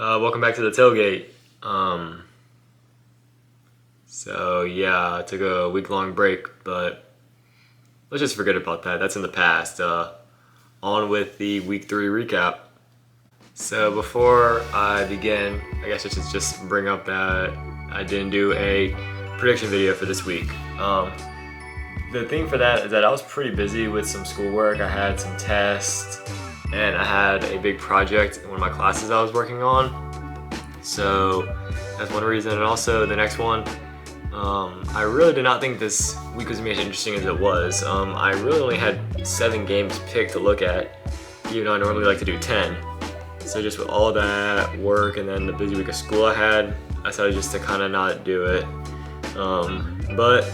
Welcome back to the tailgate. So yeah, I took a week-long break, but let's just forget about that. That's in the past. On with the week 3 recap. So before I begin, I guess I should just bring up that I didn't do a prediction video for this week. The thing for that is that I was pretty busy with some schoolwork. I had some tests, and I had a big project in one of my classes I was working on. So that's one reason. And also the next one, I really did not think this week was going to be as interesting as it was. I really only had 7 games picked to look at, even though I normally like to do 10. So just with all that work and then the busy week of school I had, I decided just to kind of not do it. But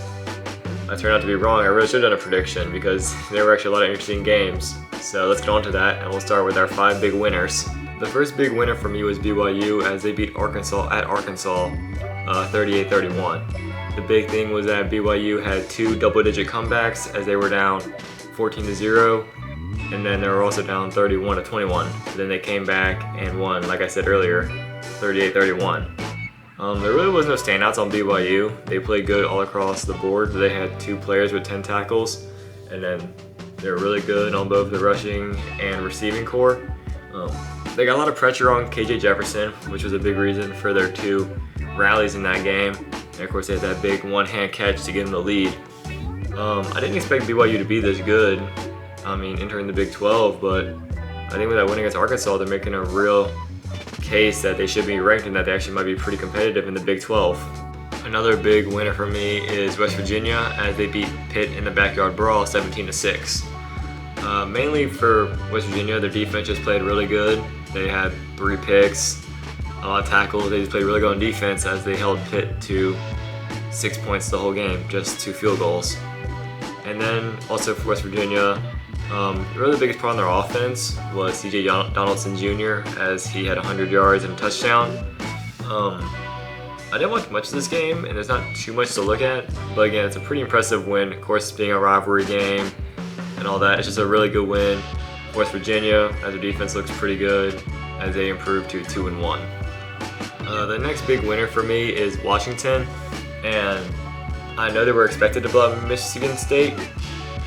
I turned out to be wrong. I really should have done a prediction because there were actually a lot of interesting games. So let's get on to that, and we'll start with our 5 big winners. The first big winner for me was BYU as they beat Arkansas at Arkansas 38-31. The big thing was that BYU had 2 double-digit comebacks as they were down 14-0, and then they were also down 31-21. Then they came back and won, like I said earlier, 38-31. There really was no standouts on BYU. They played good all across the board. They had 2 players with 10 tackles, and then they were really good on both the rushing and receiving core. They got a lot of pressure on KJ Jefferson, which was a big reason for their 2 rallies in that game. And of course, they had that big one-hand catch to give them the lead. I didn't expect BYU to be this good, entering the Big 12, but I think with that win against Arkansas, they're making a real case that they should be ranked and that they actually might be pretty competitive in the Big 12. Another big winner for me is West Virginia as they beat Pitt in the backyard brawl 17-6. Mainly for West Virginia, their defense just played really good. They had 3 picks, a lot of tackles. They just played really good on defense as they held Pitt to 6 points the whole game, just 2 field goals. And then also for West Virginia, really the biggest part on their offense was C.J. Donaldson Jr. as he had 100 yards and a touchdown. I didn't watch much of this game, and there's not too much to look at, but again, it's a pretty impressive win. Of course, being a rivalry game and all that, it's just a really good win. West Virginia, as their defense looks pretty good, as they improve to 2-1. The next big winner for me is Washington, and I know they were expected to blow out Michigan State.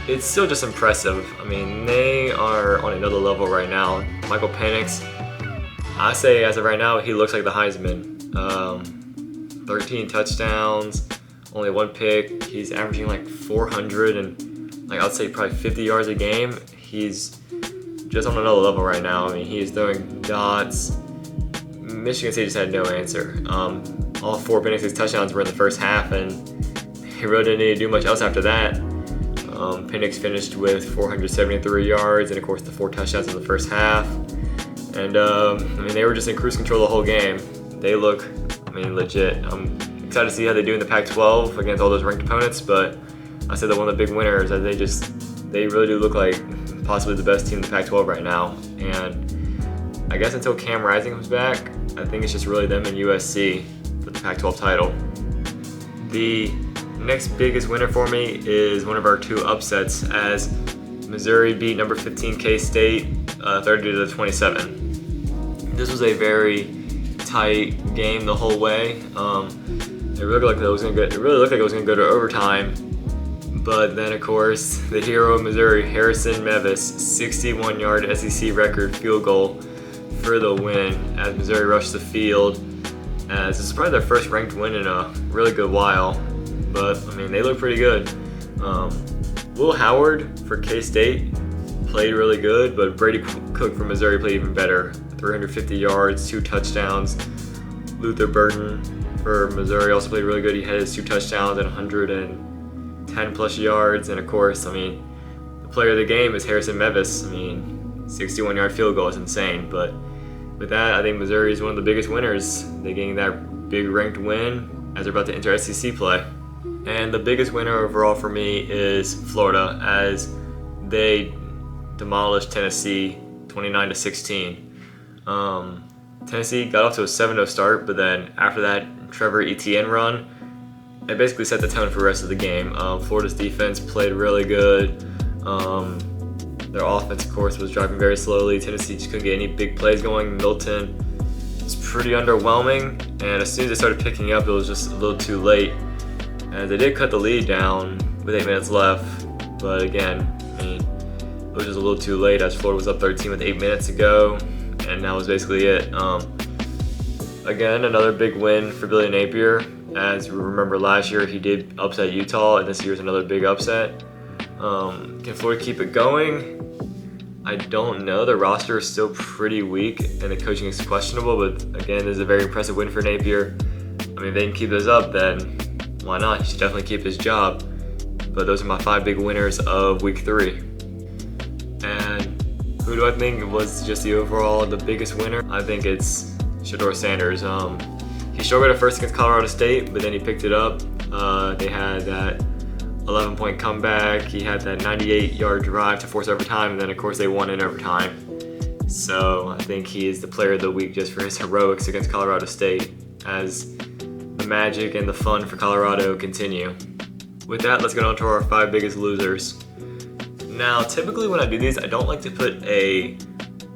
It's still just impressive. They are on another level right now. Michael Penix, I say as of right now, he looks like the Heisman. 13 touchdowns, only 1 pick. He's averaging like 400 and I'd say probably 50 yards a game. He's just on another level right now. He is throwing dots. Michigan State just had no answer. All 4 Penix's touchdowns were in the first half, and he really didn't need to do much else after that. Penix finished with 473 yards and of course the 4 touchdowns in the first half. And they were just in cruise control the whole game. They look, legit. I'm excited to see how they do in the Pac-12 against all those ranked opponents, but I said that one of the big winners, as they really do look like possibly the best team in the Pac-12 right now. And I guess until Cam Rising comes back, I think it's just really them and USC for the Pac-12 title. The next biggest winner for me is one of our 2 upsets as Missouri beat number 15 K-State 30-27. This was a very tight game the whole way. It really looked like it was going to go to overtime. But then, of course, the hero of Missouri, Harrison Mevis, 61-yard SEC record field goal for the win as Missouri rushed the field. As this is probably their first ranked win in a really good while. But, they look pretty good. Will Howard for K-State played really good, but Brady Cook for Missouri played even better. 350 yards, 2 touchdowns. Luther Burden for Missouri also played really good. He had his 2 touchdowns and 110 plus yards. And of course, the player of the game is Harrison Mevis. 61-yard field goal is insane. But with that, I think Missouri is one of the biggest winners. They're getting that big ranked win as they're about to enter SEC play. And the biggest winner overall for me is Florida as they demolished Tennessee 29-16. Tennessee got off to a 7-0 start, but then after that Trevor Etienne run, it basically set the tone for the rest of the game. Florida's defense played really good. Their offense, of course, was driving very slowly. Tennessee just couldn't get any big plays going. Milton was pretty underwhelming, and as soon as they started picking up, it was just a little too late. And they did cut the lead down with 8 minutes left, but again, I mean, it was just a little too late as Florida was up 13 with 8 minutes to go, and that was basically it. Again, another big win for Billy Napier. As we remember last year, he did upset Utah, and this year's another big upset. Can Florida keep it going? I don't know. The roster is still pretty weak, and the coaching is questionable, but again, this is a very impressive win for Napier. I mean, if they can keep this up, then why not? He should definitely keep his job. But those are my 5 big winners of week 3. And who do I think was just the biggest winner? I think it's Shedeur Sanders. He struggled at first against Colorado State, but then he picked it up. They had that 11-point comeback. He had that 98-yard drive to force overtime, and then of course they won in overtime. So I think he is the player of the week just for his heroics against Colorado State as the magic and the fun for Colorado continue. With that, let's get on to our 5 biggest losers. Now, typically when I do these, I don't like to put a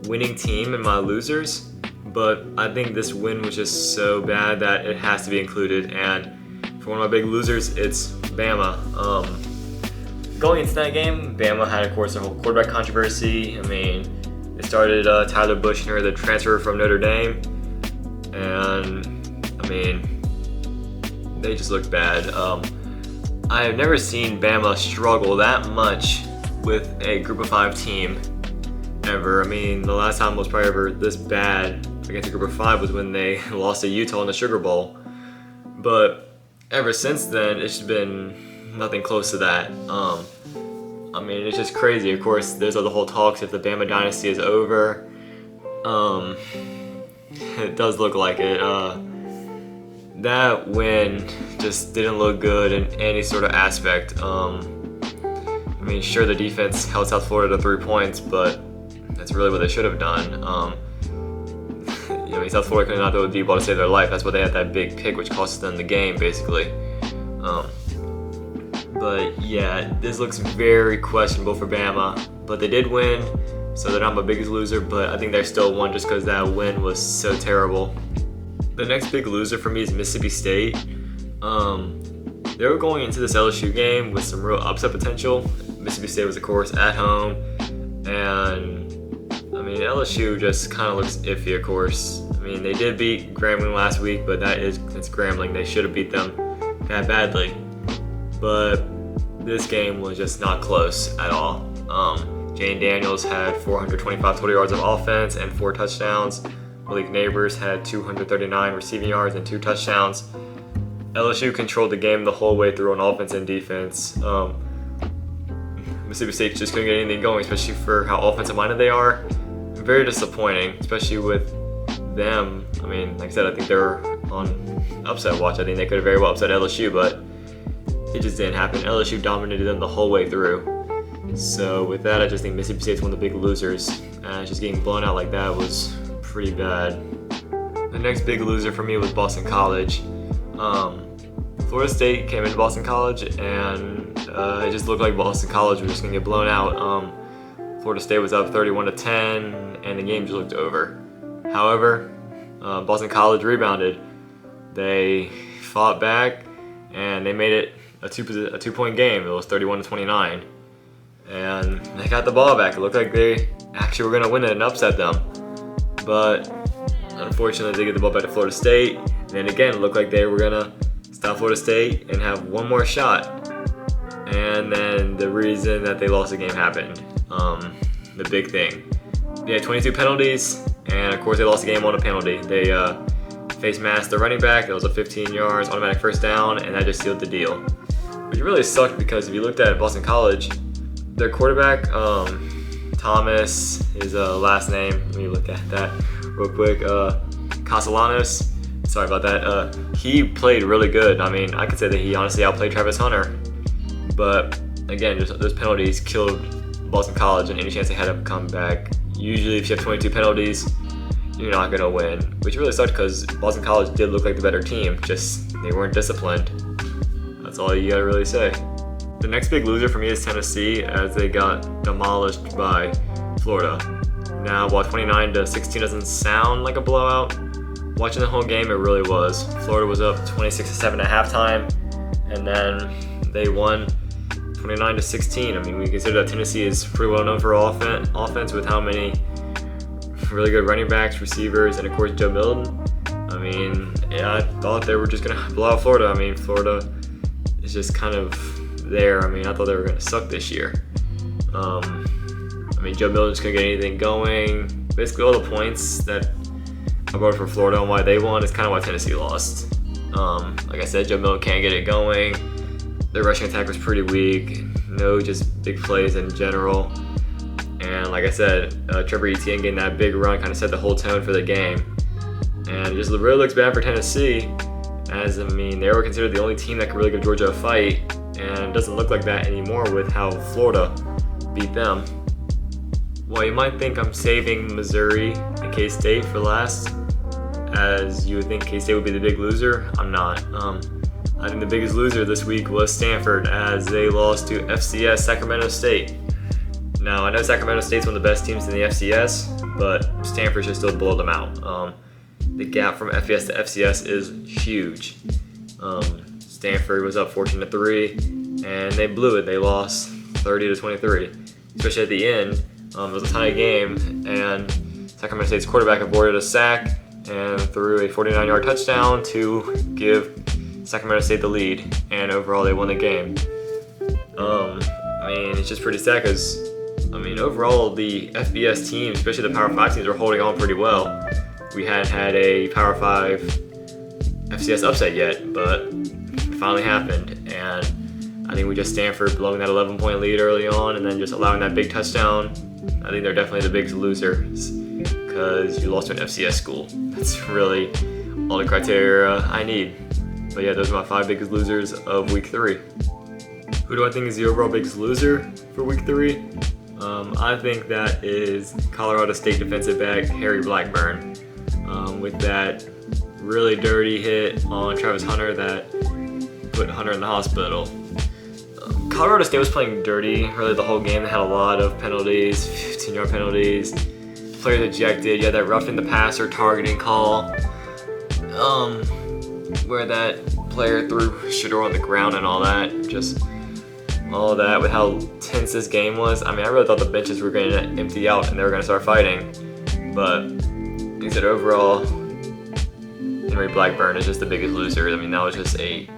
winning team in my losers, but I think this win was just so bad that it has to be included. And for one of my big losers, it's Bama. Going into that game, Bama had, of course, a whole quarterback controversy. I mean, it started Tyler Buchner, the transfer from Notre Dame, and I mean, they just looked bad. I have never seen Bama struggle that much with a Group of 5 team ever. I mean, the last time was probably ever this bad against a Group of 5 was when they lost to Utah in the Sugar Bowl. But ever since then, it's been nothing close to that. I mean, it's just crazy. Of course, there's all the whole talks if the Bama dynasty is over. It does look like it. That win just didn't look good in any sort of aspect. I mean, sure, the defense held South Florida to 3 points, but that's really what they should have done. South Florida could not throw a deep ball to save their life. That's why they had that big pick, which cost them the game, basically. But yeah, this looks very questionable for Bama. But they did win, so they're not my biggest loser, but I think they're still one just because that win was so terrible. The next big loser for me is Mississippi State. They were going into this LSU game with some real upset potential. Mississippi State was, of course, at home, and I mean, LSU just kind of looks iffy, of course. I mean, they did beat Grambling last week, but it's Grambling. They should have beat them that badly. But this game was just not close at all. Jane Daniels had 425 total yards of offense and 4 touchdowns. Malik Neighbors had 239 receiving yards and 2 touchdowns. LSU controlled the game the whole way through on offense and defense. Mississippi State just couldn't get anything going, especially for how offensive-minded they are. Very disappointing, especially with them. I mean, like I said, I think they're on upset watch. I think they could have very well upset LSU, but it just didn't happen. LSU dominated them the whole way through. So with that, I just think Mississippi State's one of the big losers. And just getting blown out like that was pretty bad. The next big loser for me was Boston College. Florida State came into Boston College, and it just looked like Boston College was just going to get blown out. Florida State was up 31-10, and the game just looked over. However, Boston College rebounded. They fought back, and they made it a 2-point game. It was 31-29, and they got the ball back. It looked like they actually were going to win it and upset them, but unfortunately, they get the ball back to Florida State, and then again, it looked like they were going to stop Florida State and have one more shot. And then the reason that they lost the game happened. The big thing. They had 22 penalties, and of course they lost the game on a penalty. They face masked the running back. It was a 15 yards automatic first down, and that just sealed the deal. Which really sucked because if you looked at Boston College, their quarterback, Thomas, his last name, let me look at that real quick, Castellanos, sorry about that, he played really good. I mean, I could say that he honestly outplayed Travis Hunter. But again, just those penalties killed Boston College and any chance they had to come back. Usually if you have 22 penalties, you're not going to win, which really sucked because Boston College did look like the better team, just they weren't disciplined. That's all you got to really say. The next big loser for me is Tennessee, as they got demolished by Florida. Now, while 29-16 doesn't sound like a blowout, Watching the whole game, it really was. Florida was up 26-7 at halftime, and then they won 29-16. I mean, we consider that Tennessee is pretty well known for offense with how many really good running backs, receivers, and of course Joe Milton. I mean, yeah, I thought they were just going to blow out Florida. I mean, Florida is just kind of there. I mean, I thought they were going to suck this year. I mean, Joe Milton's going to get anything going. Basically, all the points that I brought for Florida and why they won is kind of why Tennessee lost. Like I said, Joe Milton can't get it going. Their rushing attack was pretty weak. No just big plays in general. And like I said, Trevor Etienne getting that big run kind of set the whole tone for the game. And it just really looks bad for Tennessee, as I mean, they were considered the only team that could really give Georgia a fight, and it doesn't look like that anymore with how Florida beat them. Well, you might think I'm saving Missouri and K-State for last, as you would think K-State would be the big loser. I'm not. I think the biggest loser this week was Stanford, as they lost to FCS Sacramento State. Now, I know Sacramento State's one of the best teams in the FCS, but Stanford should still blow them out. The gap from FBS to FCS is huge. Stanford was up 14-3, and they blew it. They lost 30-23. Especially at the end, it was a tie game, and Sacramento State's quarterback avoided a sack and threw a 49-yard touchdown to give Sacramento State the lead, and overall they won the game. I mean, it's just pretty sad because, I mean, overall the FBS teams, especially the Power 5 teams, are holding on pretty well. We hadn't had a Power 5 FCS upset yet, but it finally happened, and I think we just Stanford blowing that 11-point lead early on and then just allowing that big touchdown. I think they're definitely the biggest losers because you lost to an FCS school. That's really all the criteria I need. But yeah, those are my 5 biggest losers of Week 3. Who do I think is the overall biggest loser for Week 3? I think that is Colorado State defensive back Harry Blackburn. With that really dirty hit on Travis Hunter that put Hunter in the hospital. Colorado State was playing dirty really the whole game. They had a lot of penalties, 15-yard penalties, players ejected. You had that roughing the passer targeting call, where that player threw Shador on the ground and all that. Just all that with how tense this game was. I mean, I really thought the benches were going to empty out and they were going to start fighting. But like I said, overall, Henry Blackburn is just the biggest loser. I mean, that was just a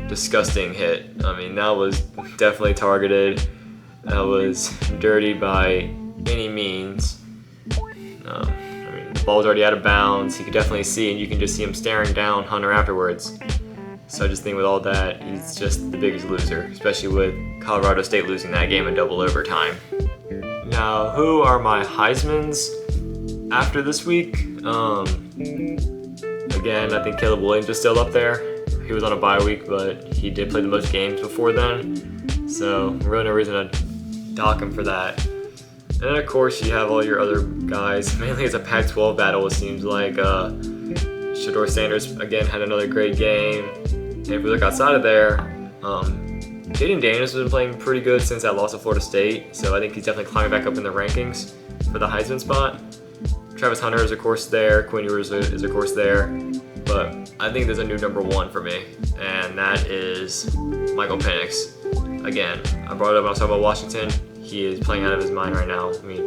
disgusting hit. I mean, that was definitely targeted. That was dirty by any means. I mean, the ball was already out of bounds. He could definitely see, and you can just see him staring down Hunter afterwards. So I just think with all that, he's just the biggest loser, especially with Colorado State losing that game in double overtime. Now, who are my Heismans after this week? Again, I think Caleb Williams is still up there. He was on a bye week, but he did play the most games before then. So really no reason to dock him for that. And then of course you have all your other guys. Mainly it's a Pac-12 battle, it seems like. Shador Sanders, again, had another great game. And if we look outside of there, Jaden Daniels has been playing pretty good since that loss to Florida State. So I think he's definitely climbing back up in the rankings for the Heisman spot. Travis Hunter is of course there, Quinn Ewers is of course there, but I think there's a new number 1 for me, and that is Michael Penix. Again, I brought it up when I was talking about Washington. He is playing out of his mind right now. I mean,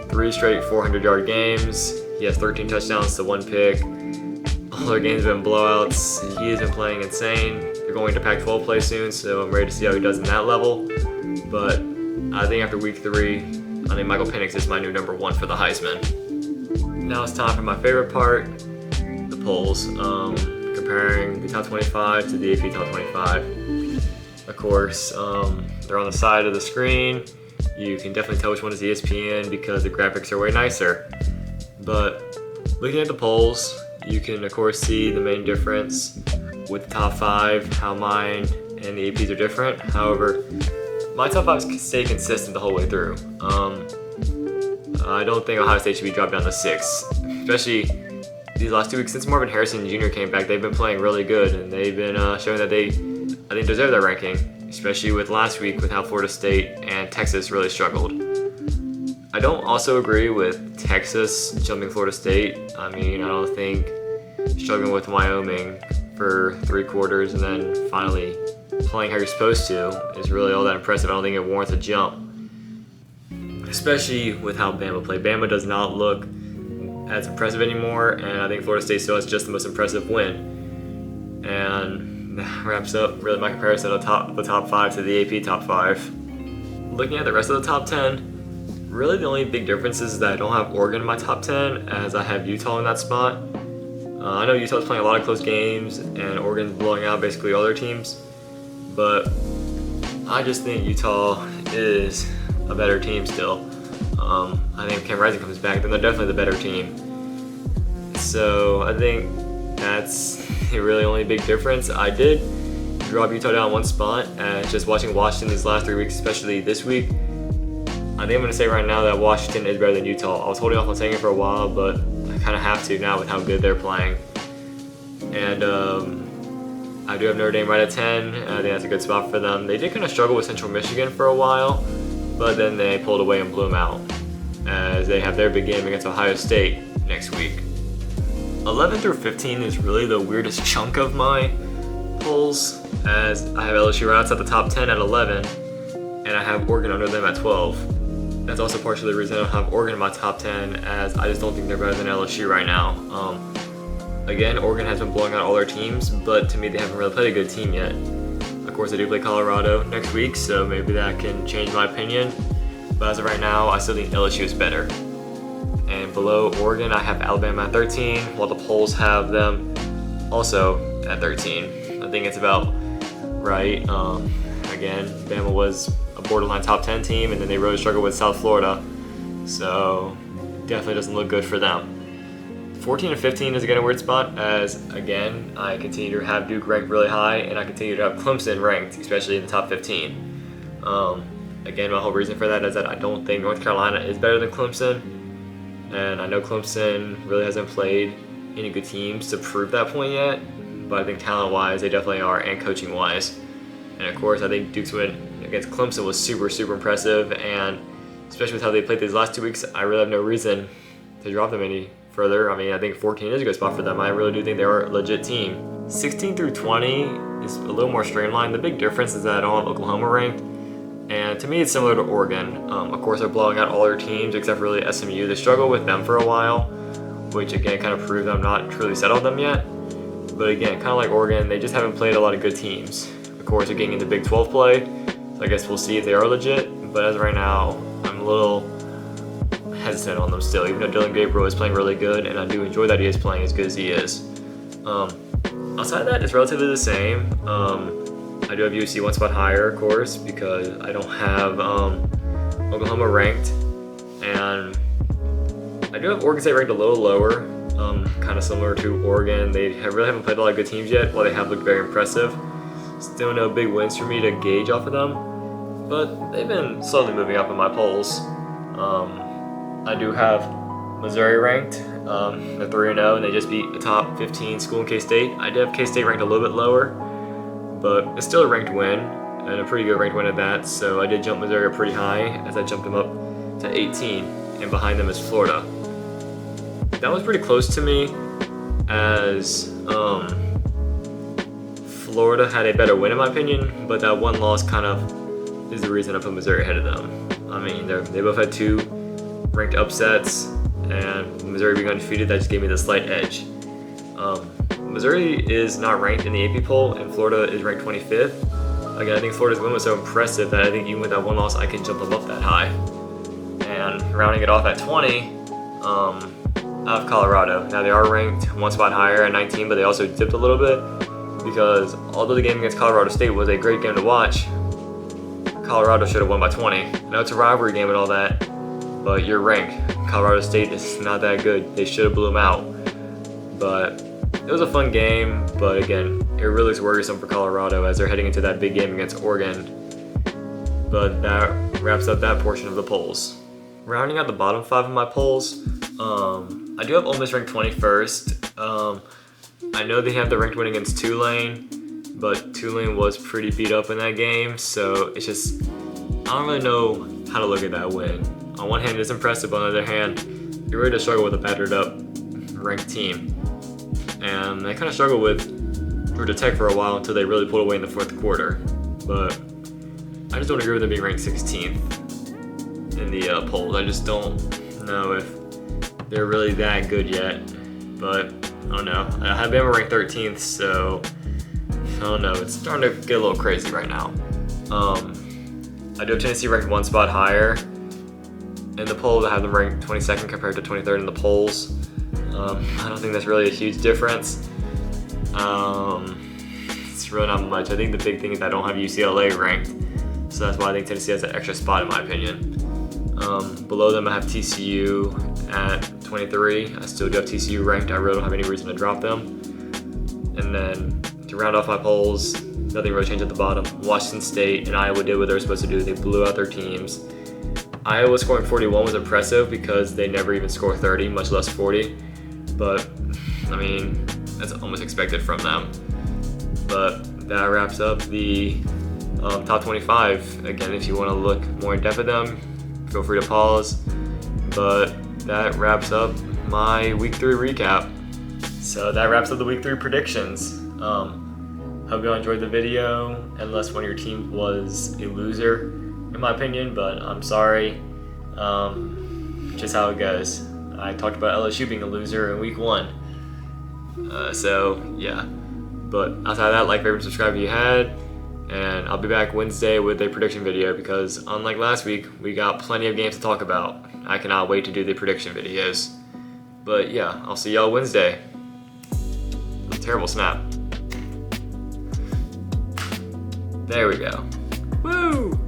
3 straight 400-yard games. He has 13 touchdowns to 1 pick. All their games have been blowouts. He has been playing insane. They're going to Pac-12 play soon, so I'm ready to see how he does in that level. But I think after Week 3, I think Michael Penix is my new number 1 for the Heisman. Now it's time for my favorite part, the polls. Comparing the top 25 to the AP top 25. Of course, they're on the side of the screen. You can definitely tell which one is ESPN because the graphics are way nicer. But looking at the polls, you can of course see the main difference with the top 5, how mine and the APs are different. However, my top 5 stay consistent the whole way through. I don't think Ohio State should be dropped down to 6, especially these last 2 weeks since Marvin Harrison Jr. came back. They've been playing really good, and they've been showing that they, I think, deserve that ranking, especially with last week with how Florida State and Texas really struggled. I don't also agree with Texas jumping Florida State. I mean, I don't think struggling with Wyoming for 3 quarters and then finally playing how you're supposed to is really all that impressive. I don't think it warrants a jump, especially with how Bama played. Bama does not look as impressive anymore, and I think Florida State still has just the most impressive win. And that wraps up really my comparison of the top 5 to the AP top 5. Looking at the rest of the top 10, really the only big difference is that I don't have Oregon in my top 10 as I have Utah in that spot. I know Utah's playing a lot of close games and Oregon's blowing out basically all their teams, but I just think Utah is a better team still. I think if Cam Rising comes back, then they're definitely the better team. So I think that's the really only big difference. I did drop Utah down 1 spot, and just watching Washington these last 3 weeks, especially this week, I think I'm going to say right now that Washington is better than Utah. I was holding off on saying it for a while, but I kind of have to now with how good they're playing. And I do have Notre Dame right at 10. I think that's a good spot for them. They did kind of struggle with Central Michigan for a while, but then they pulled away and blew them out as they have their big game against Ohio State next week. 11 through 15 is really the weirdest chunk of my polls, as I have LSU right outside the top 10 at 11, and I have Oregon under them at 12. That's also partially the reason I don't have Oregon in my top 10, as I just don't think they're better than LSU right now. Again, Oregon has been blowing out all their teams, but to me they haven't really played a good team yet. Of course, they do play Colorado next week, so maybe that can change my opinion. But as of right now, I still think LSU is better. And below Oregon, I have Alabama at 13, while the polls have them also at 13. I think it's about right. Again, Bama was a borderline top 10 team, and then they really struggled with South Florida. So definitely doesn't look good for them. 14 and 15 is again a weird spot, as again, I continue to have Duke ranked really high, and I continue to have Clemson ranked, especially in the top 15. Again, my whole reason for that is that I don't think North Carolina is better than Clemson, and I know Clemson really hasn't played any good teams to prove that point yet, but I think talent-wise, they definitely are, and coaching-wise. And of course, I think Duke's win against Clemson was super, super impressive, and especially with how they played these last 2 weeks, I really have no reason to drop them any further. I mean, I think 14 is a good spot for them. I really do think they are a legit team. 16 through 20 is a little more streamlined. The big difference is that I don't have Oklahoma ranked, and to me it's similar to Oregon. Of course, they're blowing out all their teams except for really SMU. They struggled with them for a while, which again kind of proved I'm not truly settled them yet. But again, kind of like Oregon, they just haven't played a lot of good teams. Of course, they're getting into Big 12 play, so I guess we'll see if they are legit. But as of right now, I'm a little hesitant on them still, even though Dylan Gabriel is playing really good, and I do enjoy that he is playing as good as he is. Outside of that, it's relatively the same. I do have USC 1 spot higher, of course, because I don't have Oklahoma ranked, and I do have Oregon State ranked a little lower, kind of similar to Oregon. They really haven't played a lot of good teams yet, while they have looked very impressive. Still no big wins for me to gauge off of them, but they've been slowly moving up in my polls. I do have Missouri ranked. They're 3-0, and they just beat a top 15 school in K-State. I did have K-State ranked a little bit lower, but it's still a ranked win, and a pretty good ranked win at that. So I did jump Missouri pretty high, as I jumped them up to 18, and behind them is Florida. That was pretty close to me, as Florida had a better win in my opinion, but that one loss kind of is the reason I put Missouri ahead of them. I mean, they both had 2 ranked upsets, and Missouri being undefeated, that just gave me the slight edge. Missouri is not ranked in the AP poll, and Florida is ranked 25th. Again, I think Florida's win was so impressive that I think even with that one loss, I can jump them up that high. And rounding it off at 20, I have Colorado. Now they are ranked 1 spot higher at 19, but they also dipped a little bit, because although the game against Colorado State was a great game to watch, Colorado should have won by 20. I know it's a rivalry game and all that, but you're ranked. Colorado State is not that good. They should have blew them out. But it was a fun game, but again, it really is worrisome for Colorado as they're heading into that big game against Oregon. But that wraps up that portion of the polls. Rounding out the bottom 5 of my polls, I do have Ole Miss ranked 21st. I know they have the ranked win against Tulane, but Tulane was pretty beat up in that game, so it's just, I don't really know how to look at that win. On one hand, it's impressive, but on the other hand, you really just struggle with a battered up ranked team. and they kind of struggled with Georgia Tech for a while until they really pulled away in the fourth quarter. But I just don't agree with them being ranked 16th in the polls. I just don't know if they're really that good yet. But I don't know. I have Bama ranked 13th, so I don't know. It's starting to get a little crazy right now. I do have Tennessee ranked one spot higher in the polls. I have them ranked 22nd compared to 23rd in the polls. I don't think that's really a huge difference. It's really not much. I think the big thing is I don't have UCLA ranked, so that's why I think Tennessee has an extra spot in my opinion. Below them I have TCU at 23. I still do have TCU ranked. I really don't have any reason to drop them. And then to round off my polls, nothing really changed at the bottom. Washington State and Iowa did what they were supposed to do. They blew out their teams. Iowa scoring 41 was impressive because they never even score 30, much less 40. But, I mean, that's almost expected from them. But that wraps up the top 25. Again, if you want to look more in depth at them, feel free to pause. But that wraps up my week 3 recap. So that wraps up the week 3 predictions. Hope you all enjoyed the video, unless one of your teams was a loser, in my opinion, but I'm sorry. Just how it goes. I talked about LSU being a loser in week 1. So, yeah. But outside of that, like, favorite, subscribe if you had. And I'll be back Wednesday with a prediction video because, unlike last week, we got plenty of games to talk about. I cannot wait to do the prediction videos. But yeah, I'll see y'all Wednesday. Terrible snap. There we go. Woo!